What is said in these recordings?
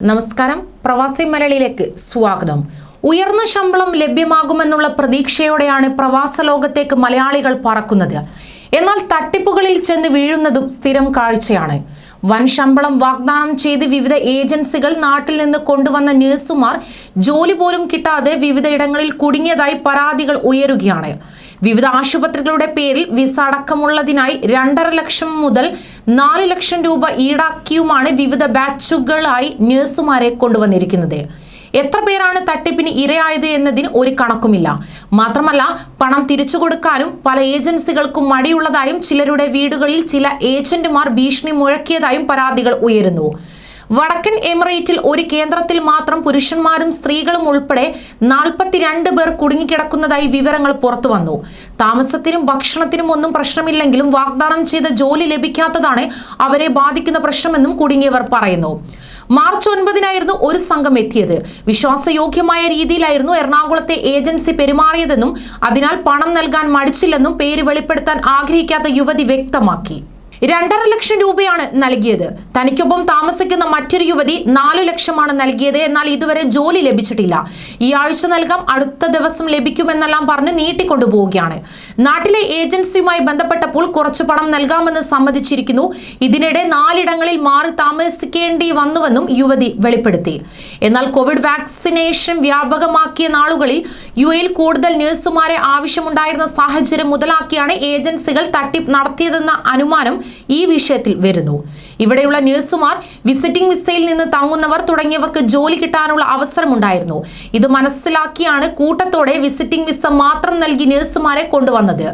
നമസ്കാരം പ്രവാസി മലയാളിയിലേക്ക് സ്വാഗതം. ഉയർന്ന ശമ്പളം ലഭ്യമാകുമെന്നുള്ള പ്രതീക്ഷയോടെയാണ് പ്രവാസ ലോകത്തേക്ക് മലയാളികൾ പറക്കുന്നത്. എന്നാൽ തട്ടിപ്പുകളിൽ ചെന്ന് വീഴുന്നതും സ്ഥിരം കാഴ്ചയാണ്. വൻ ശമ്പളം വാഗ്ദാനം ചെയ്ത് വിവിധ ഏജൻസികൾ നാട്ടിൽ നിന്ന് കൊണ്ടുവന്ന നഴ്സുമാർ ജോലി പോലും കിട്ടാതെ വിവിധയിടങ്ങളിൽ കുടുങ്ങിയതായി പരാതികൾ ഉയരുകയാണ്. വിവിധ ആശുപത്രികളുടെ പേരിൽ വിസ അടക്കമുള്ളതിനായി 2.5 ലക്ഷം മുതൽ 4 ലക്ഷം രൂപ ഈടാക്കിയുമാണ് വിവിധ ബാച്ചുകളായി നഴ്സുമാരെ കൊണ്ടുവന്നിരിക്കുന്നത്. എത്ര പേരാണ് തട്ടിപ്പിന് ഇരയായത് എന്നതിന് ഒരു കണക്കുമില്ല. മാത്രമല്ല, പണം തിരിച്ചു കൊടുക്കാനും പല ഏജൻസികൾക്കും മടിയുള്ളതായും ചിലരുടെ വീടുകളിൽ ചില ഏജന്റുമാർ ഭീഷണി മുഴക്കിയതായും പരാതികൾ ഉയരുന്നു. വടക്കൻ എമിറേറ്റിൽ ഒരു കേന്ദ്രത്തിൽ മാത്രം പുരുഷന്മാരും സ്ത്രീകളും ഉൾപ്പെടെ 42 പേർ കുടുങ്ങിക്കിടക്കുന്നതായി വിവരങ്ങൾ പുറത്തു വന്നു. താമസത്തിനും ഭക്ഷണത്തിനും ഒന്നും പ്രശ്നമില്ലെങ്കിലും വാഗ്ദാനം ചെയ്ത ജോലി ലഭിക്കാത്തതാണ് അവരെ ബാധിക്കുന്ന പ്രശ്നമെന്നും കുടുങ്ങിയവർ പറയുന്നു. മാർച്ച് 9-നായിരുന്നു ഒരു സംഘം എത്തിയത്. വിശ്വാസയോഗ്യമായ രീതിയിലായിരുന്നു എറണാകുളത്തെ ഏജൻസി പെരുമാറിയതെന്നും അതിനാൽ പണം നൽകാൻ മടിച്ചില്ലെന്നും പേര് വെളിപ്പെടുത്താൻ ആഗ്രഹിക്കാത്ത യുവതി വ്യക്തമാക്കി. 2.5 ലക്ഷം രൂപയാണ് നൽകിയത്. തനിക്കൊപ്പം താമസിക്കുന്ന മറ്റൊരു യുവതി 4 ലക്ഷമാണ് നൽകിയത്. എന്നാൽ ഇതുവരെ ജോലി ലഭിച്ചിട്ടില്ല. ഈ ആഴ്ച നൽകാം, അടുത്ത ദിവസം ലഭിക്കുമെന്നെല്ലാം പറഞ്ഞ് നീട്ടിക്കൊണ്ടുപോവുകയാണ്. നാട്ടിലെ ഏജൻസിയുമായി ബന്ധപ്പെട്ടപ്പോൾ കുറച്ച് പണം നൽകാമെന്ന് സമ്മതിച്ചിരിക്കുന്നു. ഇതിനിടെ 4 ഇടങ്ങളിൽ മാറി താമസിക്കേണ്ടി വന്നുവെന്നും യുവതി വെളിപ്പെടുത്തി. എന്നാൽ കോവിഡ് വാക്സിനേഷൻ വ്യാപകമാക്കിയ നാളുകളിൽ UAE കൂടുതൽ നഴ്സുമാരെ ആവശ്യമുണ്ടായിരുന്ന സാഹചര്യം മുതലാക്കിയാണ് ഏജൻസികൾ തട്ടിപ്പ് നടത്തിയതെന്ന അനുമാനം ഈ വിഷയത്തിൽ വരുന്നു. ഇവിടെയുള്ള നഴ്സുമാർ, വിസിറ്റിംഗ് വിസയിൽ നിന്ന് തങ്ങുന്നവർ തുടങ്ങിയവർക്ക് ജോലി കിട്ടാനുള്ള അവസരമുണ്ടായിരുന്നു. ഇത് മനസ്സിലാക്കിയാണ് കൂട്ടത്തോടെ വിസിറ്റിംഗ് വിസ മാത്രം നൽകി നഴ്സുമാരെ കൊണ്ടുവന്നത്.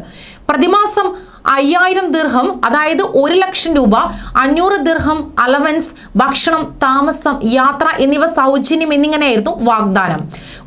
പ്രതിമാസം 5000 ദിർഹം, അതായത് 1 ലക്ഷം രൂപ, 500 ദിർഹം അലവൻസ്, ഭക്ഷണം, താമസം, യാത്ര എന്നിവ സൗജന്യം എന്നിങ്ങനെയായിരുന്നു വാഗ്ദാനം.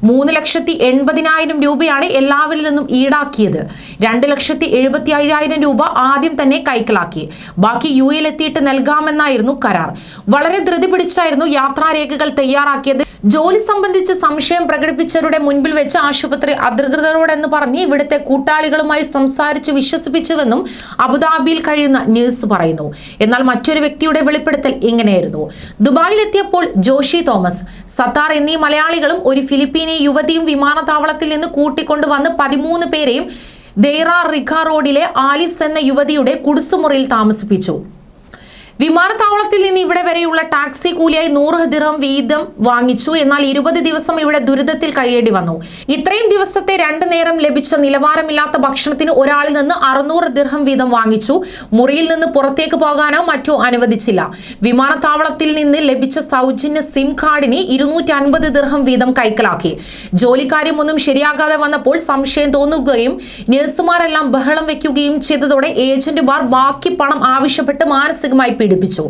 3,80,000 രൂപയാണ് എല്ലാവരിൽ നിന്നും ഈടാക്കിയത്. 2,75,000 രൂപ ആദ്യം തന്നെ കൈക്കലാക്കി. ബാക്കി UAE എത്തിയിട്ട് നൽകാമെന്നായിരുന്നു കരാർ. വളരെ ധൃതി പിടിച്ചായിരുന്നു യാത്രാരേഖകൾ തയ്യാറാക്കിയത്. ജോലി സംബന്ധിച്ച് സംശയം പ്രകടിപ്പിച്ചവരുടെ മുൻപിൽ വെച്ച് ആശുപത്രി അധികൃതരോടെന്ന് പറഞ്ഞ് ഇവിടുത്തെ കൂട്ടാളികളുമായി സംസാരിച്ച് വിശ്വസിപ്പിച്ചുവെന്നും അബുദാബിയിൽ കഴിയുന്ന ന്യൂസ് പറയുന്നു. എന്നാൽ മറ്റൊരു വ്യക്തിയുടെ വെളിപ്പെടുത്തൽ ഇങ്ങനെയായിരുന്നു. ദുബായിലെത്തിയപ്പോൾ ജോഷി തോമസ്, സത്താർ എന്നീ മലയാളികളും ഒരു ഫിലിപ്പീനി യുവതിയും വിമാനത്താവളത്തിൽ നിന്ന് കൂട്ടിക്കൊണ്ടുവന്ന് 13 പേരെയും ദെയ്റ റിഖ റോഡിലെ ആലിസ് എന്ന യുവതിയുടെ കുടിസുമുറിയിൽ താമസിപ്പിച്ചു. വിമാനത്താവളത്തിൽ നിന്ന് ഇവിടെ വരെയുള്ള ടാക്സി കൂലിയായി 100 ദിർഹം വീതം വാങ്ങിച്ചു. എന്നാൽ 20 ദിവസം ഇവിടെ ദുരിതത്തിൽ കഴിയേണ്ടി വന്നു. ഇത്രയും ദിവസത്തെ 2 നേരം ലഭിച്ച നിലവാരമില്ലാത്ത ഭക്ഷണത്തിന് ഒരാളിൽ നിന്ന് 600 ദിർഹം വീതം വാങ്ങിച്ചു. മുറിയിൽ നിന്ന് പുറത്തേക്ക് പോകാനോ മറ്റോ അനുവദിച്ചില്ല. വിമാനത്താവളത്തിൽ നിന്ന് ലഭിച്ച സൗജന്യ സിം കാർഡിന് 250 ദിർഹം വീതം കൈക്കലാക്കി. ജോലിക്കാര്യമൊന്നും ശരിയാകാതെ വന്നപ്പോൾ സംശയം തോന്നുകയും നഴ്സുമാരെല്ലാം ബഹളം വെക്കുകയും ചെയ്തതോടെ ഏജന്റുമാർ ബാക്കി പണം ആവശ്യപ്പെട്ട് മാനസികമായി പീഡിപ്പിച്ചു.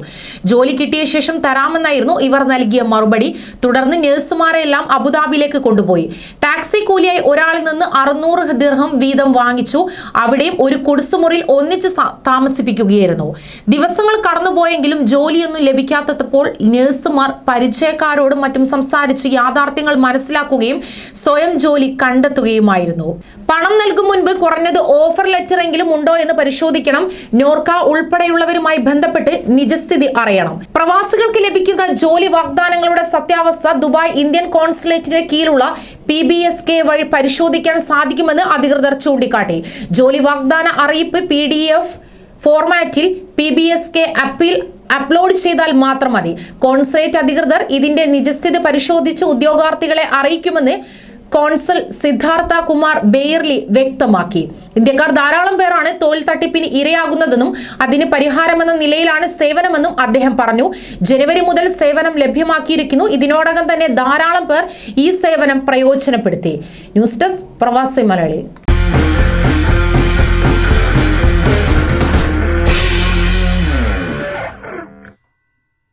ജോലി കിട്ടിയ ശേഷം തരാമെന്നായിരുന്നു ഇവർ നൽകിയ മറുപടി. തുടർന്ന് നഴ്സുമാരെല്ലാം അബുദാബിയിലേക്ക് കൊണ്ടുപോയി. ടാക്സി കൂലിയായി ഒരാളിൽ നിന്ന് 600 ദിർഹം വീതം വാങ്ങിച്ചു. അവിടെയും ഒരു കുടിസുമുറിയിൽ ഒന്നിച്ച് താമസിപ്പിക്കുകയായിരുന്നു. ദിവസങ്ങൾ കടന്നുപോയെങ്കിലും ജോലിയൊന്നും ലഭിക്കാത്തപ്പോൾ നഴ്സുമാർ പരിചയക്കാരോടും മറ്റും സംസാരിച്ച് യാഥാർത്ഥ്യങ്ങൾ മനസ്സിലാക്കുകയും സ്വയം ജോലി കണ്ടെത്തുകയുമായിരുന്നു. പണം നൽകും മുൻപ് കുറഞ്ഞത് ഓഫർ ലെറ്റർ എങ്കിലും ഉണ്ടോ എന്ന് പരിശോധിക്കണം. നോർക്ക ഉൾപ്പെടെയുള്ളവരുമായി ബന്ധപ്പെട്ട് നിജസ്ഥിതി അറിയണം. പ്രവാസികൾക്ക് ലഭിക്കുന്ന ജോലി വാഗ്ദാനങ്ങളുടെ സത്യാവസ്ഥ ദുബായ് ഇന്ത്യൻ കോൺസുലേറ്റിന് കീഴിലുള്ള PBSK വഴി പരിശോധിക്കാൻ സാധിക്കുമെന്ന് അധികൃതർ ചൂണ്ടിക്കാട്ടി. ജോലി വാഗ്ദാന അറിയിപ്പ് PDF ഫോർമാറ്റിൽ PBSK ആപ്പിൽ അപ്ലോഡ് ചെയ്താൽ മാത്രം മതി. കോൺസുലേറ്റ് അധികൃതർ ഇതിന്റെ നിജസ്ഥിതി പരിശോധിച്ച് ഉദ്യോഗാർത്ഥികളെ അറിയിക്കുമെന്ന് കോൺസൽ സിദ്ധാർത്ഥ കുമാർ ബെയർലി വ്യക്തമാക്കി. ഇന്ത്യക്കാർ ധാരാളം പേരാണ് തൊഴിൽ തട്ടിപ്പിന് ഇരയാകുന്നതെന്നും അതിന് പരിഹാരമെന്ന നിലയിലാണ് സേവനമെന്നും അദ്ദേഹം പറഞ്ഞു. ജനുവരി മുതൽ സേവനം ലഭ്യമാക്കിയിരിക്കുന്നു. ഇതിനോടകം തന്നെ ധാരാളം പേർ ഈ സേവനം പ്രയോജനപ്പെടുത്തി. ന്യൂസ് ഡെസ്ക് പ്രവാസി മലയാളി.